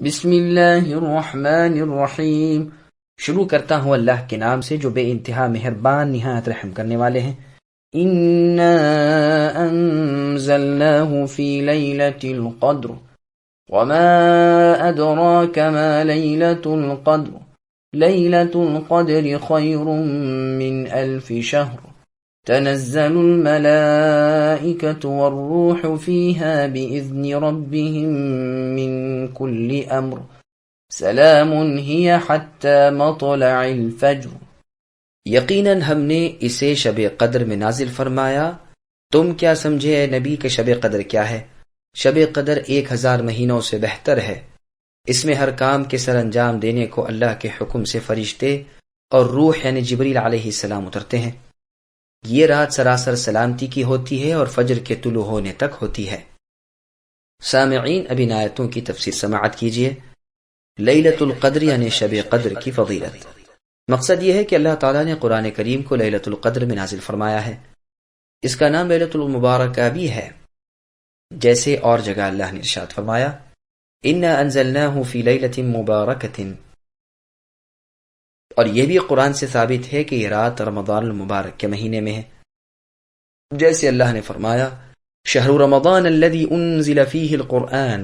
بسم اللہ الرحمن الرحیم۔ شروع کرتا ہوں اللہ کے نام سے جو بے انتہا مہربان نہایت رحم کرنے والے ہیں۔ انا انزلناه في ليلة القدر وما ادراك ما ليلة القدر ليلة القدر خير من 1000 شهر تنزل الملائكة والروح فيها بإذن ربهم من كل أمر سلام هي حتى مطلع الفجر۔ یقیناً ہم نے اسے شب قدر میں نازل فرمایا۔ تم کیا سمجھے اے نبی کہ شب قدر کیا ہے؟ شب قدر 1000 مہینوں سے بہتر ہے۔ اس میں ہر کام کے سر انجام دینے کو اللہ کے حکم سے فرشتے اور روح یعنی جبریل علیہ السلام اترتے ہیں۔ یہ رات سراسر سلامتی کی ہوتی ہے اور فجر کے طلوع ہونے تک ہوتی ہے۔ سامعین، اب ان آیتوں کی تفسیر سماعت کیجیے۔ لیلۃ القدر یعنی شب قدر کی فضیلت۔ مقصد یہ ہے کہ اللہ تعالیٰ نے قرآن کریم کو لیلۃ القدر میں نازل فرمایا ہے۔ اس کا نام لیلۃ المبارکہ بھی ہے، جیسے اور جگہ اللہ نے ارشاد فرمایا انا انزلناہ فی لیلۃ مبارکۃ، اور یہ بھی قرآن سے ثابت ہے کہ یہ رات رمضان المبارک کے مہینے میں ہے، جیسے اللہ نے فرمایا شہر رمضان الذی انزل فیہ القرآن،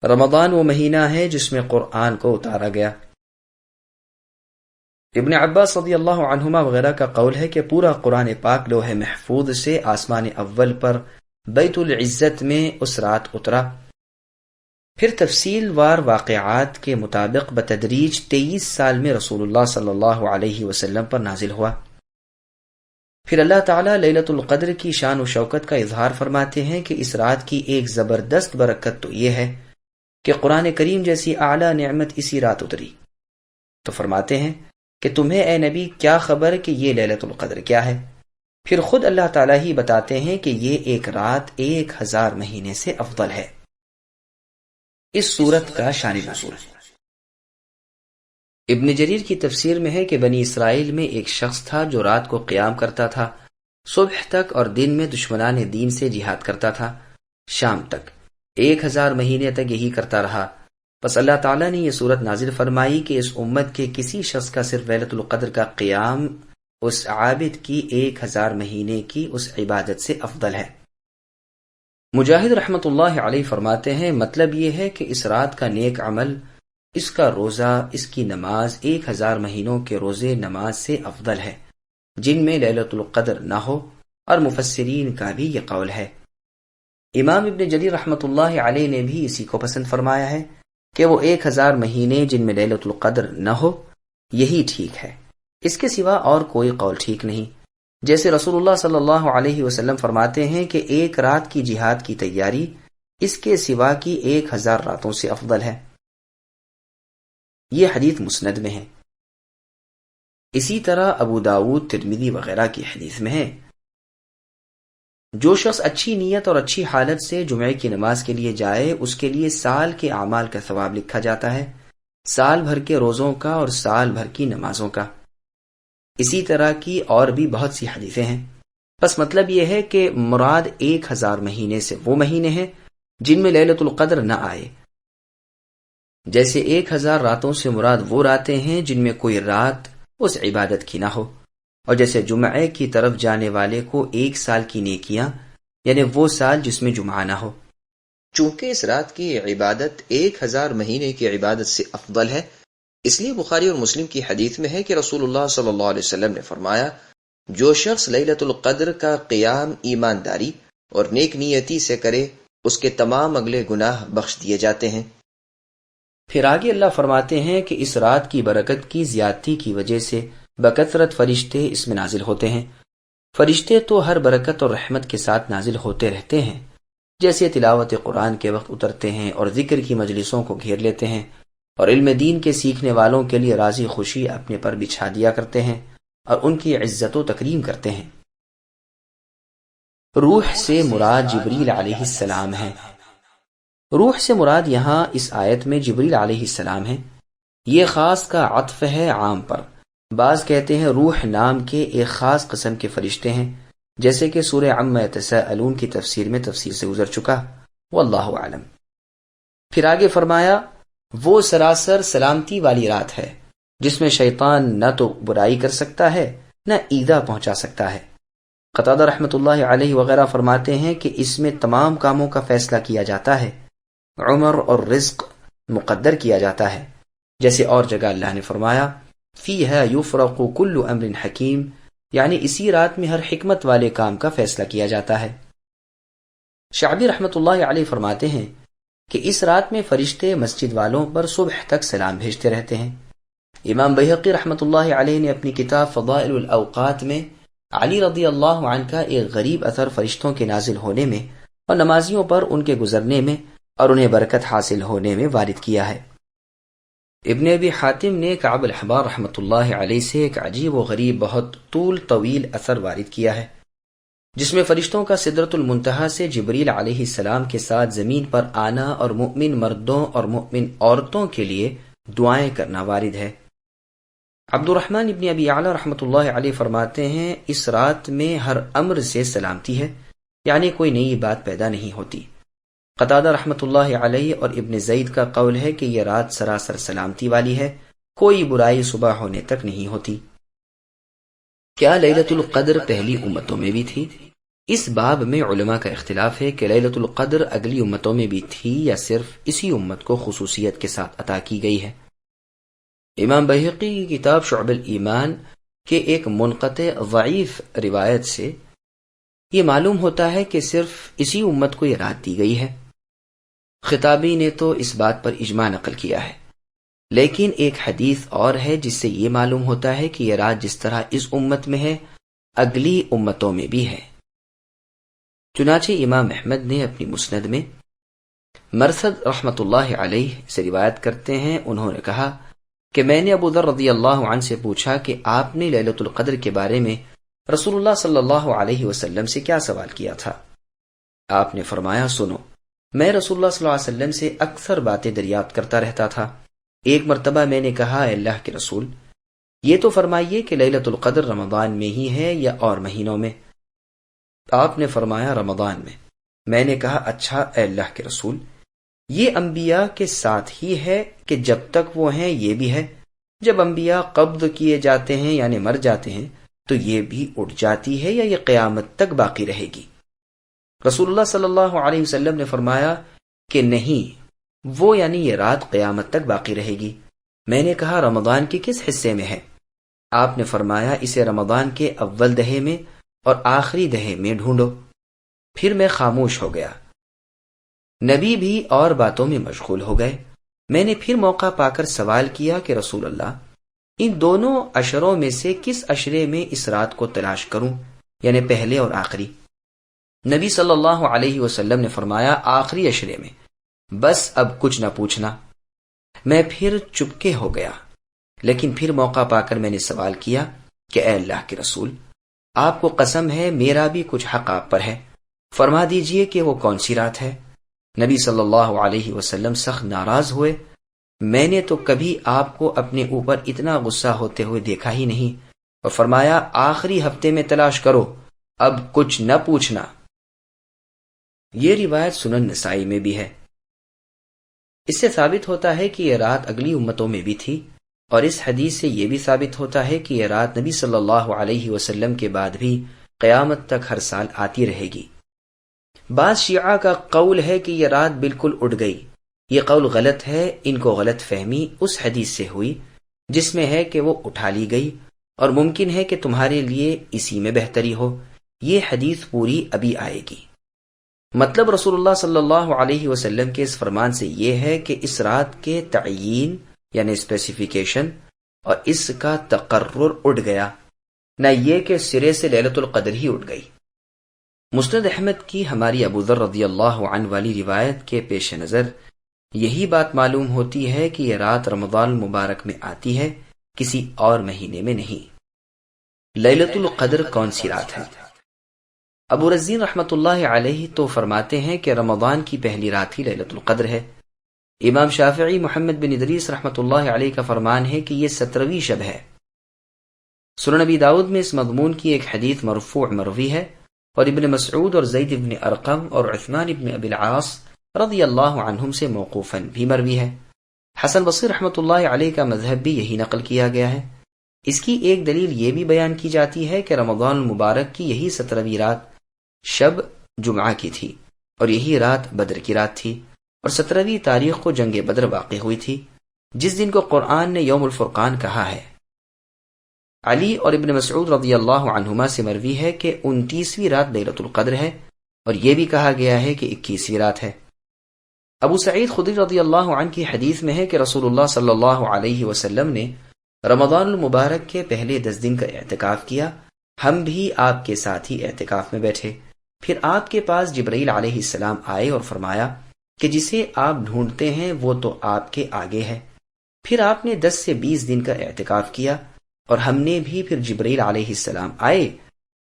رمضان وہ مہینہ ہے جس میں قرآن کو اتارا گیا۔ ابن عباس رضی اللہ عنہما وغیرہ کا قول ہے کہ پورا قرآن پاک لوح محفوظ سے آسمان اول پر بیت العزت میں اس رات اترا، پھر تفصیل وار واقعات کے مطابق بتدریج 23 سال میں رسول اللہ صلی اللہ علیہ وسلم پر نازل ہوا۔ پھر اللہ تعالیٰ لیلۃ القدر کی شان و شوکت کا اظہار فرماتے ہیں کہ اس رات کی ایک زبردست برکت تو یہ ہے کہ قرآن کریم جیسی اعلیٰ نعمت اسی رات اتری۔ تو فرماتے ہیں کہ تمہیں اے نبی کیا خبر کہ یہ لیلۃ القدر کیا ہے؟ پھر خود اللہ تعالیٰ ہی بتاتے ہیں کہ یہ ایک رات 1000 مہینے سے افضل ہے۔ اس سورت کا شان نزول ابن جریر کی تفسیر میں ہے کہ بنی اسرائیل میں ایک شخص تھا جو رات کو قیام کرتا تھا صبح تک اور دن میں دشمنان دین سے جہاد کرتا تھا شام تک۔ 1000 مہینے تک یہی کرتا رہا۔ پس اللہ تعالیٰ نے یہ سورت نازل فرمائی کہ اس امت کے کسی شخص کا صرف لیلۃ القدر کا قیام اس عابد کی 1000 مہینے کی اس عبادت سے افضل ہے۔ مجاہد رحمۃ اللہ علیہ فرماتے ہیں مطلب یہ ہے کہ اس رات کا نیک عمل، اس کا روزہ، اس کی نماز 1000 مہینوں کے روزے نماز سے افضل ہے جن میں لیلۃ القدر نہ ہو، اور مفسرین کا بھی یہ قول ہے۔ امام ابن جریر رحمۃ اللہ علیہ نے بھی اسی کو پسند فرمایا ہے کہ وہ 1000 مہینے جن میں لیلۃ القدر نہ ہو یہی ٹھیک ہے، اس کے سوا اور کوئی قول ٹھیک نہیں۔ جیسے رسول اللہ صلی اللہ علیہ وسلم فرماتے ہیں کہ ایک رات کی جہاد کی تیاری اس کے سوا کی 1000 راتوں سے افضل ہے۔ یہ حدیث مسند میں ہے۔ اسی طرح ابو داود، ترمذی وغیرہ کی حدیث میں ہے جو شخص اچھی نیت اور اچھی حالت سے جمعے کی نماز کے لیے جائے اس کے لیے سال کے اعمال کا ثواب لکھا جاتا ہے، سال بھر کے روزوں کا اور سال بھر کی نمازوں کا۔ اسی طرح کی اور بھی بہت سی حدیثیں ہیں۔ بس مطلب یہ ہے کہ مراد 1000 مہینے سے وہ مہینے ہیں جن میں لیلۃ القدر نہ آئے، جیسے 1000 راتوں سے مراد وہ راتیں ہیں جن میں کوئی رات اس عبادت کی نہ ہو، اور جیسے جمعے کی طرف جانے والے کو 1 سال کی نیکیاں یعنی وہ سال جس میں جمعہ نہ ہو۔ چونکہ اس رات کی عبادت 1000 مہینے کی عبادت سے افضل ہے، اس لیے بخاری اور مسلم کی حدیث میں ہے کہ رسول اللہ صلی اللہ علیہ وسلم نے فرمایا جو شخص لیلۃ القدر کا قیام ایمانداری اور نیک نیتی سے کرے اس کے تمام اگلے گناہ بخش دیے جاتے ہیں۔ پھر آگے اللہ فرماتے ہیں کہ اس رات کی برکت کی زیادتی کی وجہ سے بکثرت فرشتے اس میں نازل ہوتے ہیں۔ فرشتے تو ہر برکت اور رحمت کے ساتھ نازل ہوتے رہتے ہیں، جیسے تلاوت قرآن کے وقت اترتے ہیں اور ذکر کی مجلسوں کو گھیر لیتے ہیں، اور علم دین کے سیکھنے والوں کے لیے راضی خوشی اپنے پر بچھا دیا کرتے ہیں اور ان کی عزت و تکریم کرتے ہیں۔ روح سے مراد جبریل علیہ السلام ہے۔ روح سے مراد یہاں اس آیت میں جبریل علیہ السلام ہے۔ یہ خاص کا عطف ہے عام پر۔ بعض کہتے ہیں روح نام کے ایک خاص قسم کے فرشتے ہیں، جیسے کہ سورہ عما یتساءلون کی تفسیر میں تفصیل سے گزر چکا، واللہ اعلم۔ پھر آگے فرمایا وہ سراسر سلامتی والی رات ہے جس میں شیطان نہ تو برائی کر سکتا ہے نہ ایذا پہنچا سکتا ہے۔ قتادہ رحمۃ اللہ علیہ وغیرہ فرماتے ہیں کہ اس میں تمام کاموں کا فیصلہ کیا جاتا ہے، عمر اور رزق مقدر کیا جاتا ہے، جیسے اور جگہ اللہ نے فرمایا فیہا یفرق کل امر حکیم، یعنی اسی رات میں ہر حکمت والے کام کا فیصلہ کیا جاتا ہے۔ شعبی رحمۃ اللہ علیہ فرماتے ہیں کہ اس رات میں فرشتے مسجد والوں پر صبح تک سلام بھیجتے رہتے ہیں۔ امام بہقی رحمۃ اللہ علیہ نے اپنی کتاب فضائل الاوقات میں علی رضی اللہ عنہ کا ایک غریب اثر فرشتوں کے نازل ہونے میں اور نمازیوں پر ان کے گزرنے میں اور انہیں برکت حاصل ہونے میں وارد کیا ہے۔ ابن ابی حاتم نے کعب الاحبار رحمۃ اللہ علیہ سے ایک عجیب و غریب بہت طویل اثر وارد کیا ہے، جس میں فرشتوں کا سدرۃ المنتہا سے جبریل علیہ السلام کے ساتھ زمین پر آنا اور مؤمن مردوں اور مؤمن عورتوں کے لیے دعائیں کرنا وارد ہے۔ عبد الرحمن ابن ابی اعلی رحمۃ اللہ علیہ فرماتے ہیں اس رات میں ہر امر سے سلامتی ہے، یعنی کوئی نئی بات پیدا نہیں ہوتی۔ قتادہ رحمۃ اللہ علیہ اور ابن زید کا قول ہے کہ یہ رات سراسر سلامتی والی ہے، کوئی برائی صبح ہونے تک نہیں ہوتی۔ کیا لیلۃ القدر پہلی امتوں میں بھی تھی؟ اس باب میں علماء کا اختلاف ہے کہ لیلۃ القدر اگلی امتوں میں بھی تھی یا صرف اسی امت کو خصوصیت کے ساتھ عطا کی گئی ہے۔ امام بہقی کی کتاب شعب الایمان کے ایک منقطع ضعیف روایت سے یہ معلوم ہوتا ہے کہ صرف اسی امت کو یہ رات دی گئی ہے۔ خطابی نے تو اس بات پر اجماع نقل کیا ہے، لیکن ایک حدیث اور ہے جس سے یہ معلوم ہوتا ہے کہ یہ رات جس طرح اس امت میں ہے اگلی امتوں میں بھی ہے۔ چنانچہ امام احمد نے اپنی مسند میں مرثد رحمۃ اللہ علیہ سے روایت کرتے ہیں، انہوں نے کہا کہ میں نے ابو ذر رضی اللہ عنہ سے پوچھا کہ آپ نے لیلۃ القدر کے بارے میں رسول اللہ صلی اللہ علیہ وسلم سے کیا سوال کیا تھا؟ آپ نے فرمایا سنو، میں رسول اللہ صلی اللہ علیہ وسلم سے اکثر باتیں دریافت کرتا رہتا تھا۔ ایک مرتبہ میں نے کہا اے اللہ کے رسول، یہ تو فرمائیے کہ لیلۃ القدر رمضان میں ہی ہے یا اور مہینوں میں؟ آپ نے فرمایا رمضان میں۔ میں نے کہا اچھا اے اللہ کے رسول، یہ انبیاء کے ساتھ ہی ہے کہ جب تک وہ ہیں یہ بھی ہے، جب انبیاء قبض کیے جاتے ہیں یعنی مر جاتے ہیں تو یہ بھی اٹھ جاتی ہے یا یہ قیامت تک باقی رہے گی؟ رسول اللہ صلی اللہ علیہ وسلم نے فرمایا کہ نہیں، وہ یعنی یہ رات قیامت تک باقی رہے گی۔ میں نے کہا رمضان کے کس حصے میں ہے؟ آپ نے فرمایا اسے رمضان کے اول دہے میں اور آخری دہے میں ڈھونڈو۔ پھر میں خاموش ہو گیا، نبی بھی اور باتوں میں مشغول ہو گئے۔ میں نے پھر موقع پا کر سوال کیا کہ رسول اللہ، ان دونوں عشروں میں سے کس عشرے میں اس رات کو تلاش کروں، یعنی پہلے اور آخری؟ نبی صلی اللہ علیہ وسلم نے فرمایا آخری عشرے میں، بس اب کچھ نہ پوچھنا۔ میں پھر چپکے ہو گیا، لیکن پھر موقع پا کر میں نے سوال کیا کہ اے اللہ کے رسول، آپ کو قسم ہے میرا بھی کچھ حق آپ پر ہے، فرما دیجئے کہ وہ کون سی رات ہے؟ نبی صلی اللہ علیہ وسلم سخت ناراض ہوئے۔ میں نے تو کبھی آپ کو اپنے اوپر اتنا غصہ ہوتے ہوئے دیکھا ہی نہیں، اور فرمایا آخری ہفتے میں تلاش کرو، اب کچھ نہ پوچھنا۔ یہ روایت سنن نسائی میں بھی ہے۔ اس سے ثابت ہوتا ہے کہ یہ رات اگلی امتوں میں بھی تھی، اور اس حدیث سے یہ بھی ثابت ہوتا ہے کہ یہ رات نبی صلی اللہ علیہ وسلم کے بعد بھی قیامت تک ہر سال آتی رہے گی۔ بعض شیعہ کا قول ہے کہ یہ رات بالکل اٹھ گئی۔ یہ قول غلط ہے، ان کو غلط فہمی اس حدیث سے ہوئی جس میں ہے کہ وہ اٹھا لی گئی، اور ممکن ہے کہ تمہارے لیے اسی میں بہتری ہو۔ یہ حدیث پوری ابھی آئے گی۔ مطلب رسول اللہ صلی اللہ علیہ وسلم کے اس فرمان سے یہ ہے کہ اس رات کے تعیین یعنی اسپیسیفیکیشن اور اس کا تقرر اٹھ گیا، نہ یہ کہ سرے سے لیلۃ القدر ہی اٹھ گئی۔ مسند احمد کی ہماری ابو ذر رضی اللہ عنہ والی روایت کے پیش نظر یہی بات معلوم ہوتی ہے کہ یہ رات رمضان المبارک میں آتی ہے، کسی اور مہینے میں نہیں۔ لیلۃ القدر کون سی رات ہے؟ ابو رزین رحمۃ اللہ علیہ تو فرماتے ہیں کہ رمضان کی پہلی رات ہی لیلۃ القدر ہے۔ امام شافعی محمد بن ادریس رحمۃ اللہ علیہ کا فرمان ہے کہ یہ 17ویں شب ہے۔ سنن ابی داؤد میں اس مضمون کی ایک حدیث مرفوع مروی ہے، اور ابن مسعود اور زید ابن ارقم اور عثمان ابن ابی العاص رضی اللہ عنہم سے موقوفاً بھی مروی ہے۔ حسن بصری رحمۃ اللہ علیہ کا مذہب بھی یہی نقل کیا گیا ہے۔ اس کی ایک دلیل یہ بھی بیان کی جاتی ہے کہ رمضان المبارک کی یہی 17ویں رات شب جمعہ کی تھی، اور یہی رات بدر کی رات تھی، اور 17ویں تاریخ کو جنگ بدر واقع ہوئی تھی، جس دن کو قرآن نے یوم الفرقان کہا ہے۔ علی اور ابن مسعود رضی اللہ عنہما سے مروی ہے کہ 29ویں رات لیلۃ القدر ہے، اور یہ بھی کہا گیا ہے کہ 21ویں رات ہے۔ ابو سعید خدری رضی اللہ عنہ کی حدیث میں ہے کہ رسول اللہ صلی اللہ علیہ وسلم نے رمضان المبارک کے پہلے 10 دن کا اعتکاف کیا، ہم بھی آپ کے ساتھ ہی اعتکاف میں بیٹھے، پھر آپ کے پاس جبرائیل علیہ السلام آئے اور فرمایا کہ جسے آپ ڈھونڈتے ہیں وہ تو آپ کے آگے ہے۔ پھر آپ نے 10 سے 20 دن کا اعتکاف کیا، اور ہم نے بھی، پھر جبرائیل علیہ السلام آئے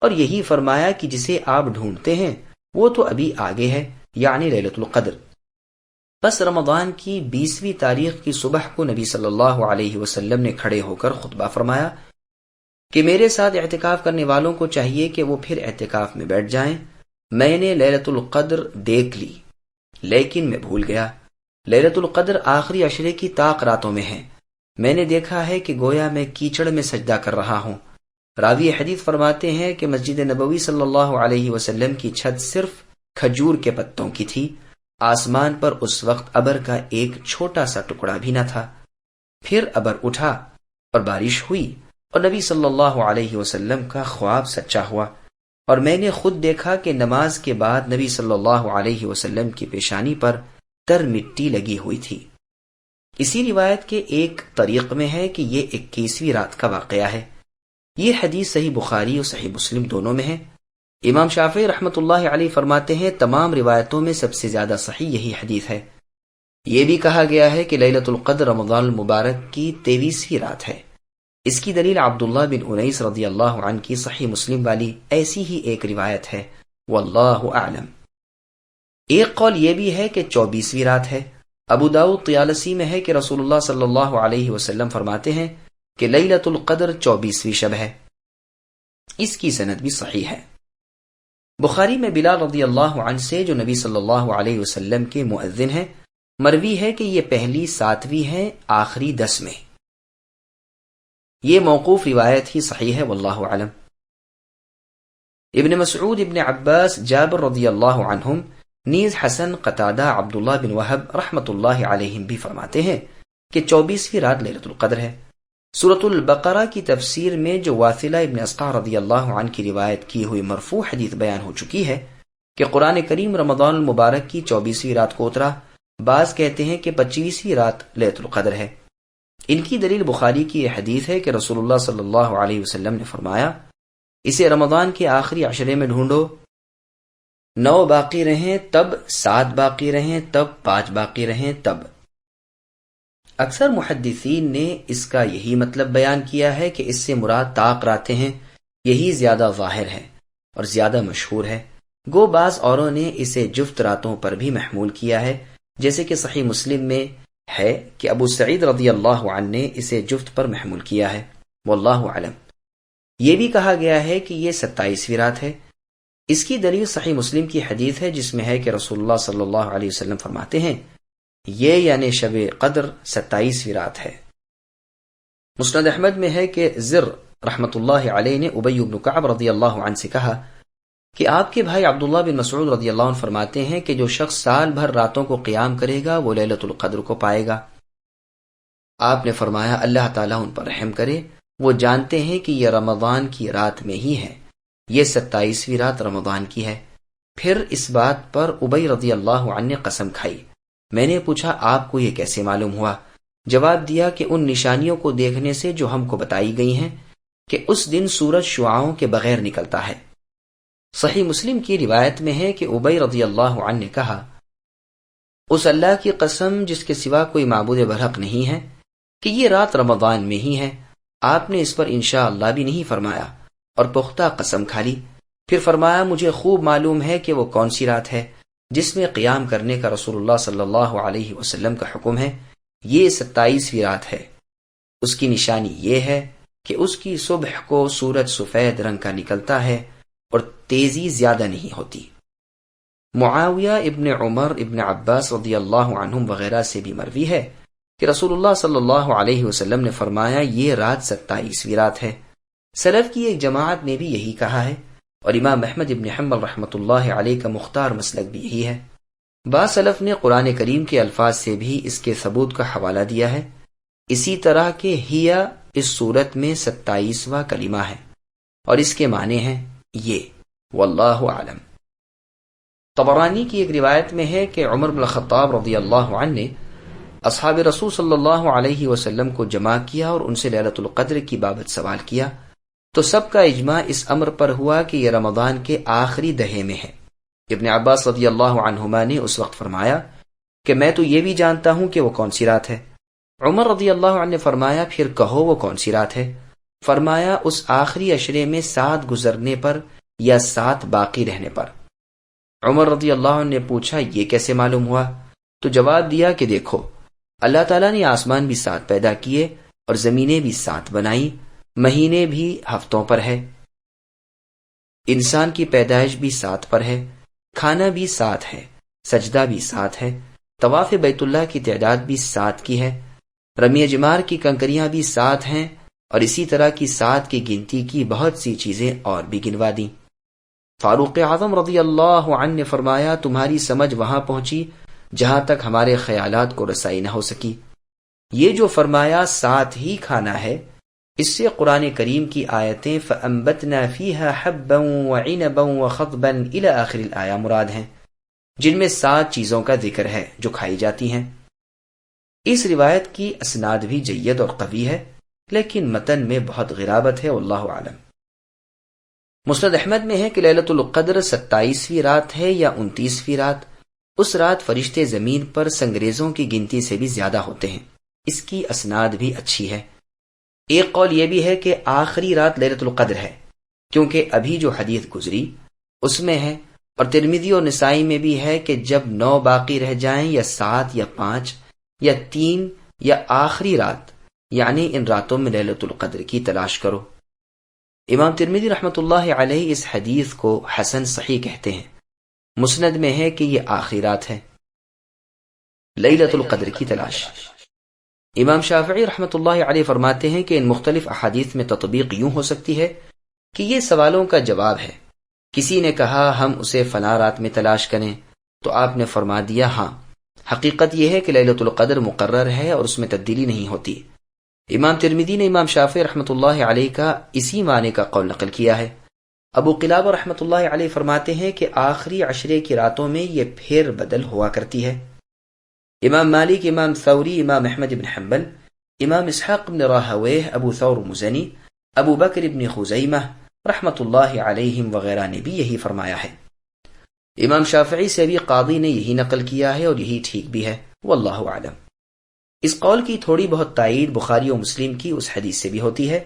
اور یہی فرمایا کہ جسے آپ ڈھونڈتے ہیں وہ تو ابھی آگے ہے، یعنی لیلۃ القدر۔ بس رمضان کی 20ویں تاریخ کی صبح کو نبی صلی اللہ علیہ وسلم نے کھڑے ہو کر خطبہ فرمایا کہ میرے ساتھ اعتکاف کرنے والوں کو چاہیے کہ وہ پھر اعتکاف میں بیٹھ جائیں۔ میں نے لیلۃ القدر دیکھ لی، لیکن میں بھول گیا۔ لیلۃ القدر آخری عشرے کی طاق راتوں میں ہے۔ میں نے دیکھا ہے کہ گویا میں کیچڑ میں سجدہ کر رہا ہوں۔ راوی حدیث فرماتے ہیں کہ مسجد نبوی صلی اللہ علیہ وسلم کی چھت صرف کھجور کے پتوں کی تھی، آسمان پر اس وقت ابر کا ایک چھوٹا سا ٹکڑا بھی نہ تھا۔ پھر ابر اٹھا اور بارش ہوئی، اور نبی صلی اللہ علیہ وسلم کا خواب سچا ہوا، اور میں نے خود دیکھا کہ نماز کے بعد نبی صلی اللہ علیہ وسلم کی پیشانی پر تر مٹی لگی ہوئی تھی۔ اسی روایت کے ایک طریق میں ہے کہ یہ 21ویں رات کا واقعہ ہے۔ یہ حدیث صحیح بخاری اور صحیح مسلم دونوں میں ہے۔ امام شافعی رحمۃ اللہ علیہ فرماتے ہیں تمام روایتوں میں سب سے زیادہ صحیح یہی حدیث ہے۔ یہ بھی کہا گیا ہے کہ لیلۃ القدر رمضان المبارک کی 23ویں رات ہے۔ اس کی دلیل عبداللہ بن انیس رضی اللہ عنہ کی صحیح مسلم والی ایسی ہی ایک روایت ہے، واللہ اعلم۔ ایک قول یہ بھی ہے کہ 24ویں رات ہے۔ ابو داؤد طیالسی میں ہے کہ رسول اللہ صلی اللہ علیہ وسلم فرماتے ہیں کہ لیلۃ القدر 24ویں شب ہے۔ اس کی سند بھی صحیح ہے۔ بخاری میں بلال رضی اللہ عنہ سے، جو نبی صلی اللہ علیہ وسلم کے مؤذن ہیں، مروی ہے کہ یہ پہلی 7ویں ہے، آخری 10 میں۔ یہ موقوف روایت ہی صحیح ہے، واللہ اعلم۔ ابن مسعود، ابن عباس، جابر رضی اللہ عنہم، نیز حسن، قتادہ، عبداللہ بن وہب رحمۃ اللہ علیہم بھی فرماتے ہیں کہ 24ویں رات لیلۃ القدر ہے۔ سورۃ البقرہ کی تفسیر میں جو واثلہ ابن اسقع رضی اللہ عنہ کی روایت کی ہوئی مرفوع حدیث بیان ہو چکی ہے کہ قرآن کریم رمضان المبارک کی 24ویں رات کو اترا، بعض کہتے ہیں کہ 25ویں رات لیلۃ القدر ہے۔ ان کی دلیل بخاری کی یہ حدیث ہے کہ رسول اللہ صلی اللہ علیہ وسلم نے فرمایا، اسے رمضان کے آخری عشرے میں ڈھونڈو، 9 باقی رہیں تب، 7 باقی رہیں تب، 5 باقی رہیں تب۔ اکثر محدثین نے اس کا یہی مطلب بیان کیا ہے کہ اس سے مراد طاق راتیں ہیں، یہی زیادہ ظاہر ہے اور زیادہ مشہور ہے۔ گو بعض اوروں نے اسے جفت راتوں پر بھی محمول کیا ہے، جیسے کہ صحیح مسلم میں ہے کہ ابو سعید رضی اللہ عنہ نے اسے جفت پر محمول کیا ہے، واللہ اعلم۔ یہ بھی کہا گیا ہے کہ یہ 27ویں رات ہے۔ اس کی دلیل صحیح مسلم کی حدیث ہے جس میں ہے کہ رسول اللہ صلی اللہ علیہ وسلم فرماتے ہیں، یہ یعنی شب قدر 27ویں رات ہے۔ مسند احمد میں ہے کہ زر رحمۃ اللہ علیہ نے ابی بن کعب رضی اللہ عنہ سے کہا کہ آپ کے بھائی عبداللہ بن مسعود رضی اللہ عنہ فرماتے ہیں کہ جو شخص سال بھر راتوں کو قیام کرے گا وہ لیلۃ القدر کو پائے گا۔ آپ نے فرمایا، اللہ تعالیٰ ان پر رحم کرے، وہ جانتے ہیں کہ یہ رمضان کی رات میں ہی ہے، یہ 27ویں رات رمضان کی ہے۔ پھر اس بات پر ابی رضی اللہ عنہ نے قسم کھائی۔ میں نے پوچھا، آپ کو یہ کیسے معلوم ہوا؟ جواب دیا کہ ان نشانیوں کو دیکھنے سے جو ہم کو بتائی گئی ہیں کہ اس دن سورج شعاعوں کے بغیر نکلتا ہے۔ صحیح مسلم کی روایت میں ہے کہ ابی رضی اللہ عنہ نے کہا، اس اللہ کی قسم جس کے سوا کوئی معبود برحق نہیں ہے کہ یہ رات رمضان میں ہی ہے۔ آپ نے اس پر انشاءاللہ بھی نہیں فرمایا اور پختہ قسم کھا لی۔ پھر فرمایا، مجھے خوب معلوم ہے کہ وہ کون سی رات ہے جس میں قیام کرنے کا رسول اللہ صلی اللہ علیہ وسلم کا حکم ہے، یہ 27ویں رات ہے۔ اس کی نشانی یہ ہے کہ اس کی صبح کو سورج سفید رنگ کا نکلتا ہے اور تیزی زیادہ نہیں ہوتی۔ معاویہ ابن عمر ابن عباس رضی اللہ عنہم وغیرہ سے بھی مروی ہے کہ رسول اللہ صلی اللہ علیہ وسلم نے فرمایا یہ رات 27ویں رات ہے۔ سلف کی ایک جماعت نے بھی یہی کہا ہے، اور امام احمد ابن حنبل رحمۃ اللہ علیہ کا مختار مسلک بھی یہی ہے۔ بعض سلف نے قرآن کریم کے الفاظ سے بھی اس کے ثبوت کا حوالہ دیا ہے، اسی طرح کہ ہیا اس صورت میں 27واں کلمہ ہے، اور اس کے معنی ہیں یہ، واللہ اعلم۔ طبرانی کی ایک روایت میں ہے کہ عمر بن الخطاب رضی اللہ عنہ نے اصحاب رسول صلی اللہ علیہ وسلم کو جمع کیا اور ان سے لیلۃ القدر کی بابت سوال کیا، تو سب کا اجماع اس امر پر ہوا کہ یہ رمضان کے آخری دہے میں ہے۔ ابن عباس رضی اللہ عنہما نے اس وقت فرمایا کہ میں تو یہ بھی جانتا ہوں کہ وہ کون سی رات ہے۔ عمر رضی اللہ عنہ نے فرمایا پھر کہو وہ کون سی رات ہے؟ فرمایا اس آخری عشرے میں 7 گزرنے پر یا 7 باقی رہنے پر۔ عمر رضی اللہ عنہ نے پوچھا یہ کیسے معلوم ہوا؟ تو جواب دیا کہ دیکھو، اللہ تعالیٰ نے آسمان بھی 7 پیدا کیے اور زمینیں بھی 7 بنائی، مہینے بھی ہفتوں پر ہے، انسان کی پیدائش بھی 7 پر ہے، کھانا بھی 7 ہے، سجدہ بھی 7 ہے، طواف بیت اللہ کی تعداد بھی 7 کی ہے، رمی جمار کی کنکریاں بھی 7 ہیں، اور اسی طرح کی 7 کی گنتی کی بہت سی چیزیں اور بھی گنوا دیں۔ فاروق اعظم رضی اللہ عنہ نے فرمایا تمہاری سمجھ وہاں پہنچی جہاں تک ہمارے خیالات کو رسائی نہ ہو سکی۔ یہ جو فرمایا 7 ہی کھانا ہے، اس سے قرآن کریم کی آیتیں فَأَنبَتْنَا فِيهَا حَبًّا وَعِنَبًا وَخَضْبًا إِلَى آخر الآیہ مراد ہیں، جن میں 7 چیزوں کا ذکر ہے جو کھائی جاتی ہیں۔ اس روایت کی اسناد بھی جید اور قوی ہے، لیکن متن میں بہت غرابت ہے، واللہ اعلم۔ مسند احمد میں ہے کہ لیلۃ القدر 27ویں رات ہے یا 29ویں رات۔ اس رات فرشتے زمین پر سنگریزوں کی گنتی سے بھی زیادہ ہوتے ہیں۔ اس کی اسناد بھی اچھی ہے۔ ایک قول یہ بھی ہے کہ آخری رات لیلۃ القدر ہے، کیونکہ ابھی جو حدیث گزری اس میں ہے، اور ترمذی اور نسائی میں بھی ہے کہ جب 9 باقی رہ جائیں یا 7 یا 5 یا 3 یا آخری رات، یعنی ان راتوں میں لیلۃ القدر کی تلاش کرو۔ امام ترمذی رحمۃ اللہ علیہ اس حدیث کو حسن صحیح کہتے ہیں۔ مسند میں ہے کہ یہ آخری رات ہے، لیلۃ القدر کی تلاش۔ امام شافعی رحمۃ اللہ علیہ فرماتے ہیں کہ ان مختلف احادیث میں تطبیق یوں ہو سکتی ہے کہ یہ سوالوں کا جواب ہے۔ کسی نے کہا ہم اسے فلاں رات میں تلاش کریں، تو آپ نے فرما دیا ہاں، حقیقت یہ ہے کہ لیلۃ القدر مقرر ہے اور اس میں تبدیلی نہیں ہوتی۔ امام ترمذی نے امام شافعی رحمۃ اللہ علیہ کا اسی معنی کا قول نقل کیا ہے۔ ابو قلابہ رحمۃ اللہ علیہ فرماتے ہیں کہ آخری عشرے کی راتوں میں یہ پھر بدل ہوا کرتی ہے۔ امام مالک، امام ثوری، امام احمد بن حنبل، امام اسحاق بن راہویہ، ابو ثور مزنی، ابو بکر بن خزیمہ رحمۃ اللہ علیہم وغیرہ نے بھی یہی فرمایا ہے۔ امام شافعی سے بھی قاضی نے یہی نقل کیا ہے اور یہی ٹھیک بھی ہے، واللہ اعلم۔ اس قول کی تھوڑی بہت تائید بخاری و مسلم کی اس حدیث سے بھی ہوتی ہے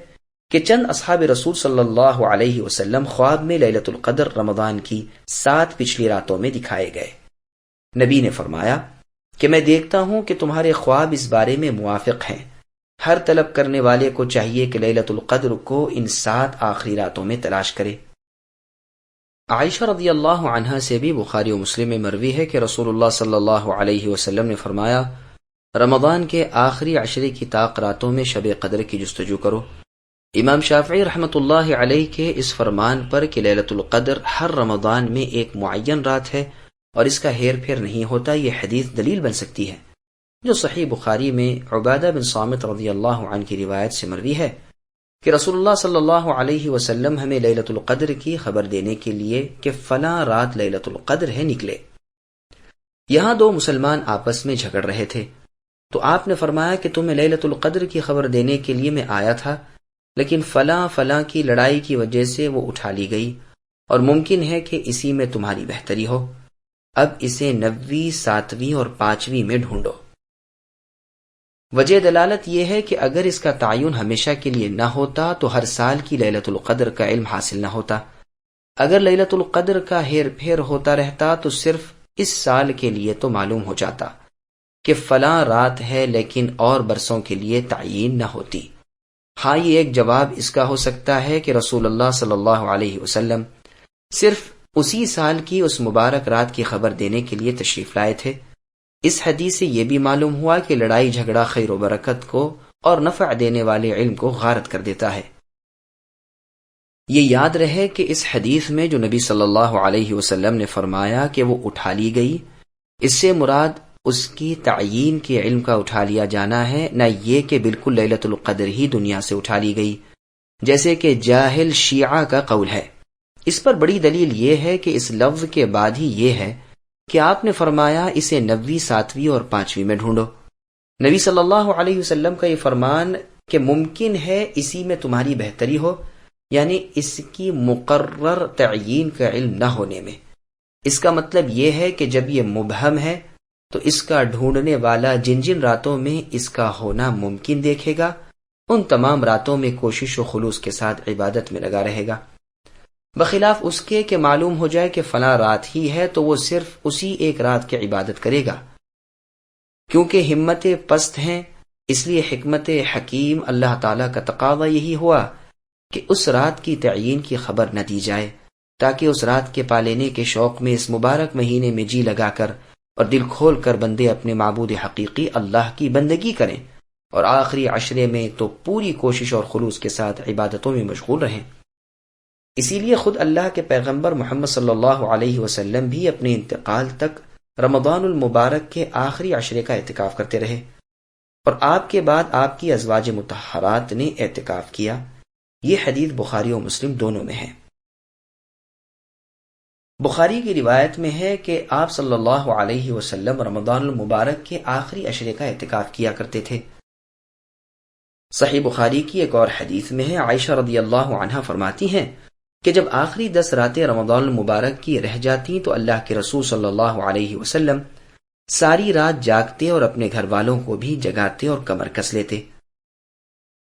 کہ چند اصحاب رسول صلی اللہ علیہ وسلم خواب میں لیلۃ القدر رمضان کی 7 پچھلی راتوں میں دکھائے گئے۔ نبی نے فرمایا کہ میں دیکھتا ہوں کہ تمہارے خواب اس بارے میں موافق ہیں، ہر طلب کرنے والے کو چاہیے کہ لیلۃ القدر کو ان 7 آخری راتوں میں تلاش کرے۔ عائشہ رضی اللہ عنہا سے بھی بخاری و مسلم میں مروی ہے کہ رسول اللہ صلی اللہ علیہ وسلم نے فرمایا رمضان کے آخری عشرے کی طاق راتوں میں شب قدر کی جستجو کرو۔ امام شافعی رحمۃ اللہ علیہ کے اس فرمان پر کہ لیلۃ القدر ہر رمضان میں ایک معین رات ہے اور اس کا ہیر پھیر نہیں ہوتا، یہ حدیث دلیل بن سکتی ہے، جو صحیح بخاری میں عبادہ بن صامت رضی اللہ عنہ کی روایت سے مروی ہے کہ رسول اللہ صلی اللہ علیہ وسلم ہمیں لیلۃ القدر کی خبر دینے کے لیے کہ فلاں رات لیلۃ القدر ہے نکلے۔ یہاں 2 مسلمان آپس میں جھگڑ رہے تھے، تو آپ نے فرمایا کہ تمہیں لیلۃ القدر کی خبر دینے کے لیے میں آیا تھا، لیکن فلاں کی لڑائی کی وجہ سے وہ اٹھا لی گئی، اور ممکن ہے کہ اسی میں تمہاری بہتری ہو، اب اسے 9ویں، 7ویں اور 5ویں میں ڈھونڈو۔ وجہ دلالت یہ ہے کہ اگر اس کا تعین ہمیشہ کے لیے نہ ہوتا تو ہر سال کی لیلۃ القدر کا علم حاصل نہ ہوتا۔ اگر لیلۃ القدر کا ہیر پھیر ہوتا رہتا تو صرف اس سال کے لیے تو معلوم ہو جاتا کہ فلاں رات ہے، لیکن اور برسوں کے لیے تعین نہ ہوتی۔ ہاں، یہ ایک جواب اس کا ہو سکتا ہے کہ رسول اللہ صلی اللہ علیہ وسلم صرف اسی سال کی اس مبارک رات کی خبر دینے کے لیے تشریف لائے تھے، اس حدیث سے یہ بھی معلوم ہوا کہ لڑائی جھگڑا خیر و برکت کو اور نفع دینے والے علم کو غارت کر دیتا ہے۔ یہ یاد رہے کہ اس حدیث میں جو نبی صلی اللہ علیہ وسلم نے فرمایا کہ وہ اٹھا لی گئی، اس سے مراد اس کی تعیین کے علم کا اٹھا لیا جانا ہے، نہ یہ کہ بالکل لیلۃ القدر ہی دنیا سے اٹھا لی گئی، جیسے کہ جاہل شیعہ کا قول ہے۔ اس پر بڑی دلیل یہ ہے کہ اس لفظ کے بعد ہی یہ ہے کہ آپ نے فرمایا اسے 9ویں، 7ویں اور 5ویں میں ڈھونڈو۔ نبی صلی اللہ علیہ وسلم کا یہ فرمان کہ ممکن ہے اسی میں تمہاری بہتری ہو، یعنی اس کی مقرر تعیین کا علم نہ ہونے میں۔ اس کا مطلب یہ ہے کہ جب یہ مبہم ہے تو اس کا ڈھونڈنے والا جن جن راتوں میں اس کا ہونا ممکن دیکھے گا، ان تمام راتوں میں کوشش و خلوص کے ساتھ عبادت میں لگا رہے گا، بخلاف اس کے کہ معلوم ہو جائے کہ فلاں رات ہی ہے تو وہ صرف اسی ایک رات کی عبادت کرے گا۔ کیونکہ ہمتیں پست ہیں، اس لیے حکمت حکیم اللہ تعالیٰ کا تقاضا یہی ہوا کہ اس رات کی تعیین کی خبر نہ دی جائے، تاکہ اس رات کے پالینے کے شوق میں اس مبارک مہینے میں جی لگا کر اور دل کھول کر بندے اپنے معبود حقیقی اللہ کی بندگی کریں، اور آخری عشرے میں تو پوری کوشش اور خلوص کے ساتھ عبادتوں میں مشغول رہیں۔ اسی لیے خود اللہ کے پیغمبر محمد صلی اللہ علیہ وسلم بھی اپنے انتقال تک رمضان المبارک کے آخری عشرے کا اعتکاف کرتے رہے، اور آپ کے بعد آپ کی ازواج مطہرات نے اعتکاف کیا۔ یہ حدیث بخاری و مسلم دونوں میں ہے۔ بخاری کی روایت میں ہے کہ آپ صلی اللہ علیہ وسلم رمضان المبارک کے آخری عشرے کا اعتکاف کیا کرتے تھے۔ صحیح بخاری کی ایک اور حدیث میں ہے، عائشہ رضی اللہ عنہا فرماتی ہیں کہ جب آخری 10 راتیں رمضان المبارک کی رہ جاتی تو اللہ کے رسول صلی اللہ علیہ وسلم ساری رات جاگتے اور اپنے گھر والوں کو بھی جگاتے اور کمر کس لیتے۔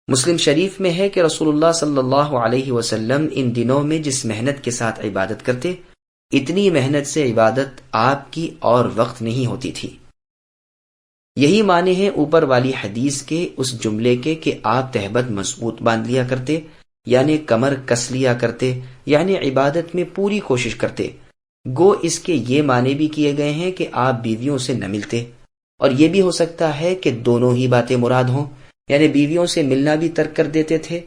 مسلم شریف میں ہے کہ رسول اللہ صلی اللہ علیہ وسلم ان دنوں میں جس محنت کے ساتھ عبادت کرتے، اتنی محنت سے عبادت آپ کی اور وقت نہیں ہوتی تھی۔ یہی معنی ہے اوپر والی حدیث کے اس جملے کے کہ آپ تہبند مضبوط باندھ لیا کرتے، یعنی کمر کس لیا کرتے، یعنی عبادت میں پوری کوشش کرتے۔ گو اس کے یہ معنی بھی کیے گئے ہیں کہ آپ بیویوں سے نہ ملتے، اور یہ بھی ہو سکتا ہے کہ دونوں ہی باتیں مراد ہوں، یعنی بیویوں سے ملنا بھی ترک کر دیتے تھے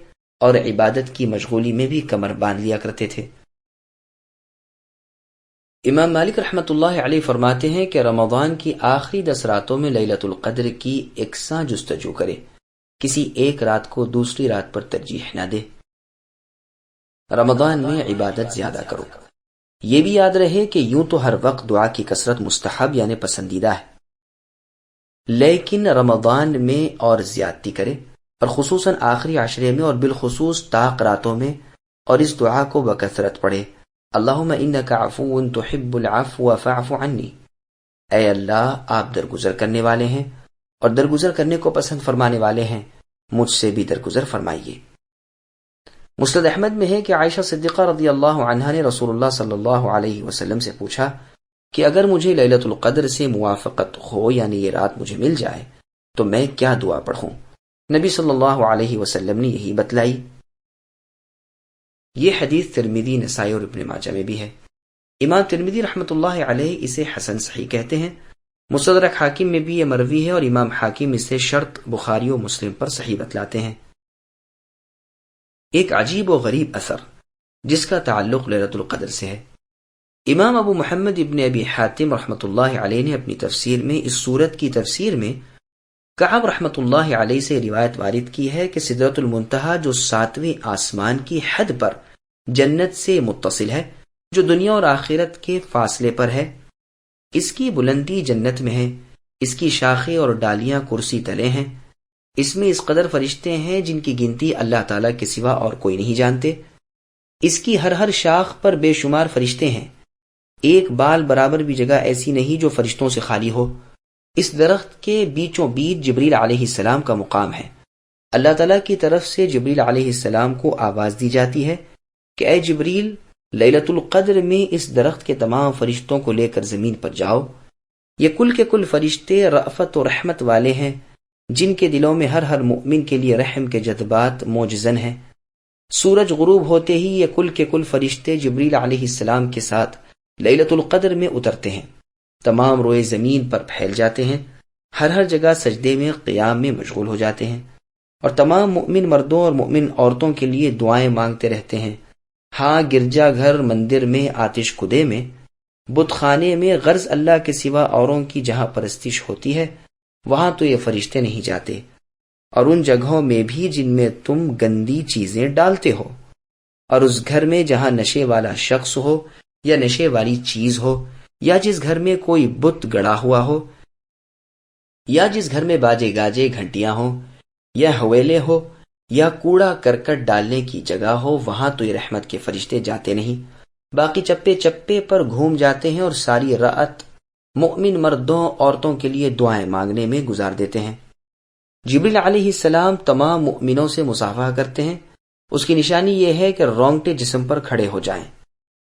اور عبادت کی مشغولی میں بھی کمر باندھ لیا کرتے تھے۔ امام مالک رحمۃ اللہ علیہ فرماتے ہیں کہ رمضان کی آخری 10 راتوں میں لیلۃ القدر کی یکساں جستجو کرے، کسی ایک رات کو دوسری رات پر ترجیح نہ دے۔ رمضان میں عبادت زیادہ کرو۔ یہ بھی یاد رہے کہ یوں تو ہر وقت دعا کی کثرت مستحب یعنی پسندیدہ ہے، لیکن رمضان میں اور زیادتی کرے، اور خصوصاً آخری عشرے میں اور بالخصوص طاق راتوں میں، اور اس دعا کو بکثرت پڑھے، اللہم انک عفو تحب العفو فاعف عنی، اے اللہ آپ درگزر کرنے والے ہیں اور درگزر کرنے کو پسند فرمانے والے ہیں، مجھ سے بھی درگزر فرمائیے۔ مسند احمد میں ہے کہ عائشہ صدیقہ رضی اللہ عنہا نے رسول اللہ صلی اللہ علیہ وسلم سے پوچھا کہ اگر مجھے لیلۃ القدر سے موافقت ہو، یعنی یہ رات مجھے مل جائے، تو میں کیا دعا پڑھوں؟ نبی صلی اللہ علیہ وسلم نے یہی بتلائی۔ یہ حدیث ترمذی، نسائی اور ابن ماجہ میں بھی ہے۔ امام ترمذی رحمۃ اللہ علیہ اسے حسن صحیح کہتے ہیں۔ مستدرک حاکم میں بھی یہ مروی ہے، اور امام حاکم اسے شرط بخاری و مسلم پر صحیح بتلاتے ہیں۔ ایک عجیب و غریب اثر جس کا تعلق لیلۃ القدر سے ہے، امام ابو محمد ابن ابی حاتم رحمۃ اللہ علیہ نے اپنی تفسیر میں اس سورت کی تفسیر میں کعب رحمۃ اللہ علیہ سے روایت وارد کی ہے کہ سدرۃ المنتہا جو 7ویں آسمان کی حد پر جنت سے متصل ہے، جو دنیا اور آخرت کے فاصلے پر ہے، اس کی بلندی جنت میں ہے، اس کی شاخیں اور ڈالیاں کرسی تلے ہیں، اس میں اس قدر فرشتے ہیں جن کی گنتی اللہ تعالیٰ کے سوا اور کوئی نہیں جانتے، اس کی ہر شاخ پر بے شمار فرشتے ہیں، ایک بال برابر بھی جگہ ایسی نہیں جو فرشتوں سے خالی ہو۔ اس درخت کے بیچوں بیچ جبریل علیہ السلام کا مقام ہے۔ اللہ تعالیٰ کی طرف سے جبریل علیہ السلام کو آواز دی جاتی ہے کہ اے جبریل، لیلۃ القدر میں اس درخت کے تمام فرشتوں کو لے کر زمین پر جاؤ۔ یہ کل کے کل فرشتے رأفت و رحمت والے ہیں، جن کے دلوں میں ہر مؤمن کے لیے رحم کے جذبات موجزن ہیں۔ سورج غروب ہوتے ہی یہ کل کے کل فرشتے جبریل علیہ السلام کے ساتھ لیلۃ القدر میں اترتے ہیں، تمام روئے زمین پر پھیل جاتے ہیں، ہر جگہ سجدے میں قیام میں مشغول ہو جاتے ہیں، اور تمام مؤمن مردوں اور مؤمن عورتوں کے لیے دعائیں مانگتے رہتے ہیں۔ ہاں، گرجا گھر، مندر میں، آتش کدے میں، بت خانے میں، غرض اللہ کے سوا اوروں کی جہاں پرستش ہوتی ہے وہاں تو یہ فرشتے نہیں جاتے، اور ان جگہوں میں بھی جن میں تم گندی چیزیں ڈالتے ہو، اور اس گھر میں جہاں نشے والا شخص ہو یا نشے والی چیز ہو، یا جس گھر میں کوئی بت گڑا ہوا ہو، یا جس گھر میں باجے گاجے گھنٹیاں ہوں، یا حویلے ہو، یا کوڑا کرکٹ ڈالنے کی جگہ ہو، وہاں تو یہ رحمت کے فرشتے جاتے نہیں۔ باقی چپے چپے پر گھوم جاتے ہیں اور ساری رات مؤمن مردوں عورتوں کے لیے دعائیں مانگنے میں گزار دیتے ہیں۔ جبریل علیہ السلام تمام مؤمنوں سے مصافحہ کرتے ہیں۔ اس کی نشانی یہ ہے کہ رونگٹے جسم پر کھڑے ہو جائیں،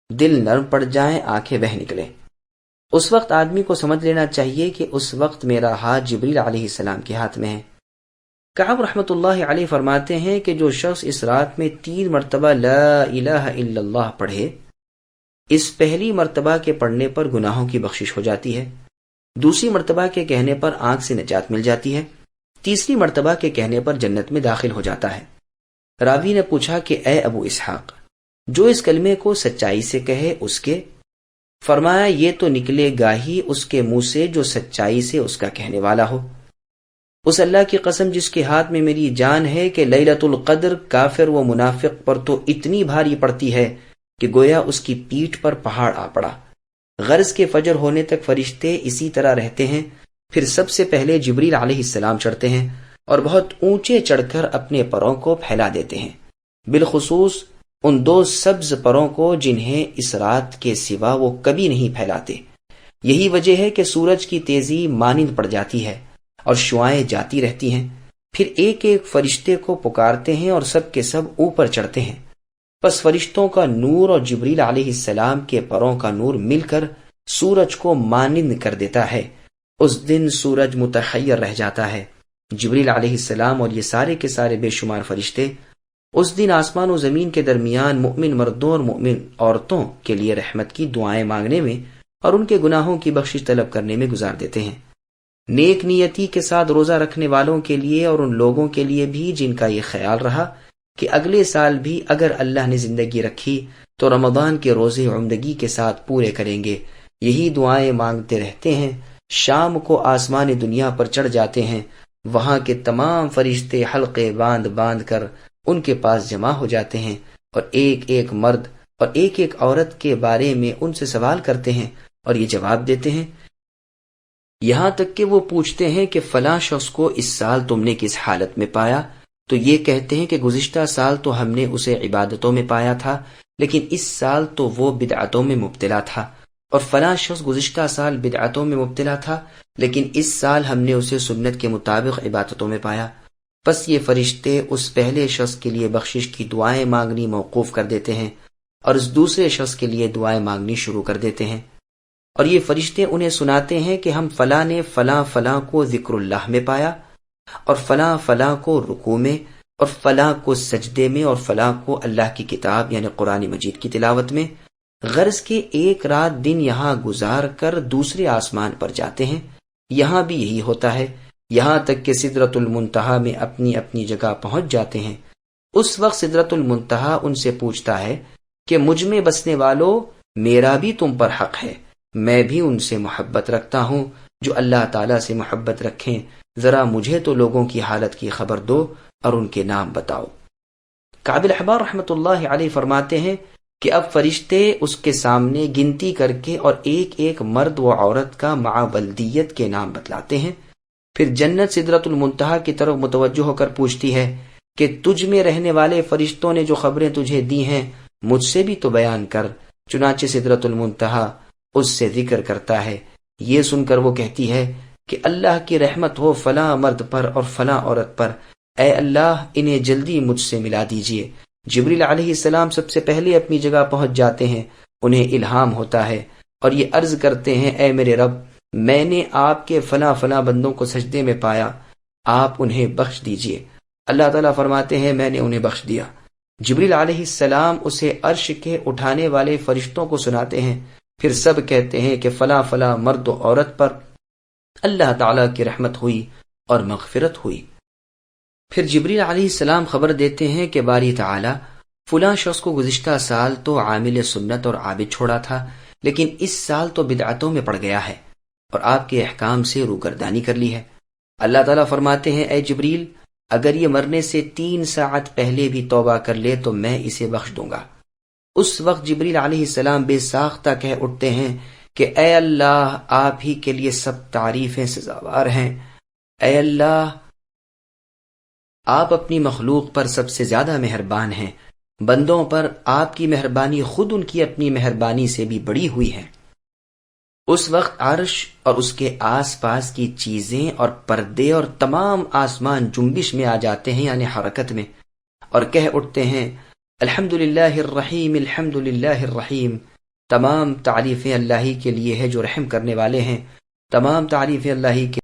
دل نرم پڑ جائیں، آنکھیں بہہ نکلیں۔ اس وقت آدمی کو سمجھ لینا چاہیے کہ اس وقت میرا ہاتھ جبریل علیہ السلام کے ہاتھ میں ہے۔ کعب رحمۃ اللہ علیہ فرماتے ہیں کہ جو شخص اس رات میں 3 مرتبہ لا الہ الا اللہ پڑھے، اس پہلی مرتبہ کے پڑھنے پر گناہوں کی بخشش ہو جاتی ہے، دوسری مرتبہ کے کہنے پر آنکھ سے نجات مل جاتی ہے، تیسری مرتبہ کے کہنے پر جنت میں داخل ہو جاتا ہے۔ راوی نے پوچھا کہ اے ابو اسحاق، جو اس کلمے کو سچائی سے کہے اس کے؟ فرمایا یہ تو نکلے گا ہی اس کے منہ سے جو سچائی سے اس کا کہنے والا ہو۔ اس اللہ کی قسم جس کے ہاتھ میں میری جان ہے کہ لیلۃ القدر کافر و منافق پر تو اتنی بھاری پڑتی ہے کہ گویا اس کی پیٹھ پر پہاڑ آ پڑا۔ غرض کے فجر ہونے تک فرشتے اسی طرح رہتے ہیں، پھر سب سے پہلے جبریل علیہ السلام چڑھتے ہیں اور بہت اونچے چڑھ کر اپنے پروں کو پھیلا دیتے ہیں، بالخصوص ان 2 سبز پروں کو جنہیں اس رات کے سوا وہ کبھی نہیں پھیلاتے۔ یہی وجہ ہے کہ سورج کی تیزی مانند پڑ جاتی ہے اور شعاعیں جاتی رہتی ہیں۔ پھر ایک ایک فرشتے کو پکارتے ہیں اور سب کے سب اوپر چڑھتے ہیں، پس فرشتوں کا نور اور جبریل علیہ السلام کے پروں کا نور مل کر سورج کو مانند کر دیتا ہے۔ اس دن سورج متحیر رہ جاتا ہے۔ جبریل علیہ السلام اور یہ سارے کے سارے بے شمار فرشتے اس دن آسمان و زمین کے درمیان مؤمن مردوں اور مؤمن عورتوں کے لیے رحمت کی دعائیں مانگنے میں اور ان کے گناہوں کی بخشش طلب کرنے میں گزار دیتے ہیں۔ نیک نیتی کے ساتھ روزہ رکھنے والوں کے لیے اور ان لوگوں کے لیے بھی جن کا یہ خیال رہا کہ اگلے سال بھی اگر اللہ نے زندگی رکھی تو رمضان کے روزے عمدگی کے ساتھ پورے کریں گے، یہی دعائیں مانگتے رہتے ہیں۔ شام کو آسمان دنیا پر چڑھ جاتے ہیں، وہاں کے تمام فرشتے حلقے باندھ باندھ کر ان کے پاس جمع ہو جاتے ہیں اور ایک ایک مرد اور ایک ایک عورت کے بارے میں ان سے سوال کرتے ہیں اور یہ جواب دیتے ہیں، یہاں تک کہ وہ پوچھتے ہیں کہ فلاں شخص کو اس سال تم نے کس حالت میں پایا؟ تو یہ کہتے ہیں کہ گزشتہ سال تو ہم نے اسے عبادتوں میں پایا تھا، لیکن اس سال تو وہ بدعتوں میں مبتلا تھا، اور فلاں شخص گزشتہ سال بدعتوں میں مبتلا تھا لیکن اس سال ہم نے اسے سنت کے مطابق عبادتوں میں پایا۔ پس یہ فرشتے اس پہلے شخص کے لیے بخشش کی دعائیں مانگنی موقوف کر دیتے ہیں اور اس دوسرے شخص کے لیے دعائیں مانگنی شروع کر دیتے ہیں، اور یہ فرشتے انہیں سناتے ہیں کہ ہم فلاں نے فلاں فلاں کو ذکر اللہ میں پایا، اور فلاں فلاں کو رکوع میں، اور فلاں کو سجدے میں، اور فلاں کو اللہ کی کتاب یعنی قرآن مجید کی تلاوت میں۔ غرض کے ایک رات دن یہاں گزار کر دوسرے آسمان پر جاتے ہیں۔ یہاں بھی یہی ہوتا ہے، یہاں تک کہ سدرۃ المنتہا میں اپنی اپنی جگہ پہنچ جاتے ہیں۔ اس وقت سدرۃ المنتہا ان سے پوچھتا ہے کہ مجھ میں بسنے والوں، میرا بھی تم پر حق ہے، میں بھی ان سے محبت رکھتا ہوں جو اللہ تعالیٰ سے محبت رکھیں، ذرا مجھے تو لوگوں کی حالت کی خبر دو اور ان کے نام بتاؤ۔ کعب الاحبار رحمۃ اللہ علیہ فرماتے ہیں کہ اب فرشتے اس کے سامنے گنتی کر کے اور ایک ایک مرد و عورت کا مع ولدیت کے نام بتلاتے ہیں۔ پھر جنت سدرۃ المنتہا کی طرف متوجہ ہو کر پوچھتی ہے کہ تجھ میں رہنے والے فرشتوں نے جو خبریں تجھے دی ہیں مجھ سے بھی تو بیان کر۔ چنانچہ سدرۃ المنتہا اس سے ذکر کرتا ہے۔ یہ سن کر وہ کہتی ہے کہ اللہ کی رحمت ہو فلاں مرد پر اور فلاں عورت پر، اے اللہ انہیں جلدی مجھ سے ملا دیجیے۔ جبریل علیہ السلام سب سے پہلے اپنی جگہ پہنچ جاتے ہیں، انہیں الہام ہوتا ہے اور یہ عرض کرتے ہیں، اے میرے رب، میں نے آپ کے فلاں فلاں بندوں کو سجدے میں پایا، آپ انہیں بخش دیجیے۔ اللہ تعالیٰ فرماتے ہیں میں نے انہیں بخش دیا۔ جبریل علیہ السلام اسے عرش کے اٹھانے والے فرشتوں کو سناتے ہیں، پھر سب کہتے ہیں کہ فلاں فلاں مرد و عورت پر اللہ تعالیٰ کی رحمت ہوئی اور مغفرت ہوئی۔ پھر جبریل علیہ السلام خبر دیتے ہیں کہ باری تعالیٰ فلاں شخص کو گزشتہ سال تو عامل سنت اور عابد چھوڑا تھا، لیکن اس سال تو بدعتوں میں پڑ گیا ہے اور آپ کے احکام سے روگردانی کر لی ہے۔ اللہ تعالیٰ فرماتے ہیں اے جبریل، اگر یہ مرنے سے 3 ساعت پہلے بھی توبہ کر لے تو میں اسے بخش دوں گا۔ اس وقت جبریل علیہ السلام بے ساختہ کہہ اٹھتے ہیں کہ اے اللہ، آپ ہی کے لیے سب تعریفیں سزاوار ہیں۔ اے اللہ، آپ اپنی مخلوق پر سب سے زیادہ مہربان ہیں، بندوں پر آپ کی مہربانی خود ان کی اپنی مہربانی سے بھی بڑی ہوئی ہے۔ اس وقت عرش اور اس کے آس پاس کی چیزیں اور پردے اور تمام آسمان جنبش میں آ جاتے ہیں، یعنی حرکت میں، اور کہہ اٹھتے ہیں الحمدللہ الرحیم، الحمدللہ الرحیم، تمام تعریفیں اللہ ہی کے لیے ہے جو رحم کرنے والے ہیں، تمام تعریفیں اللہ ہی کے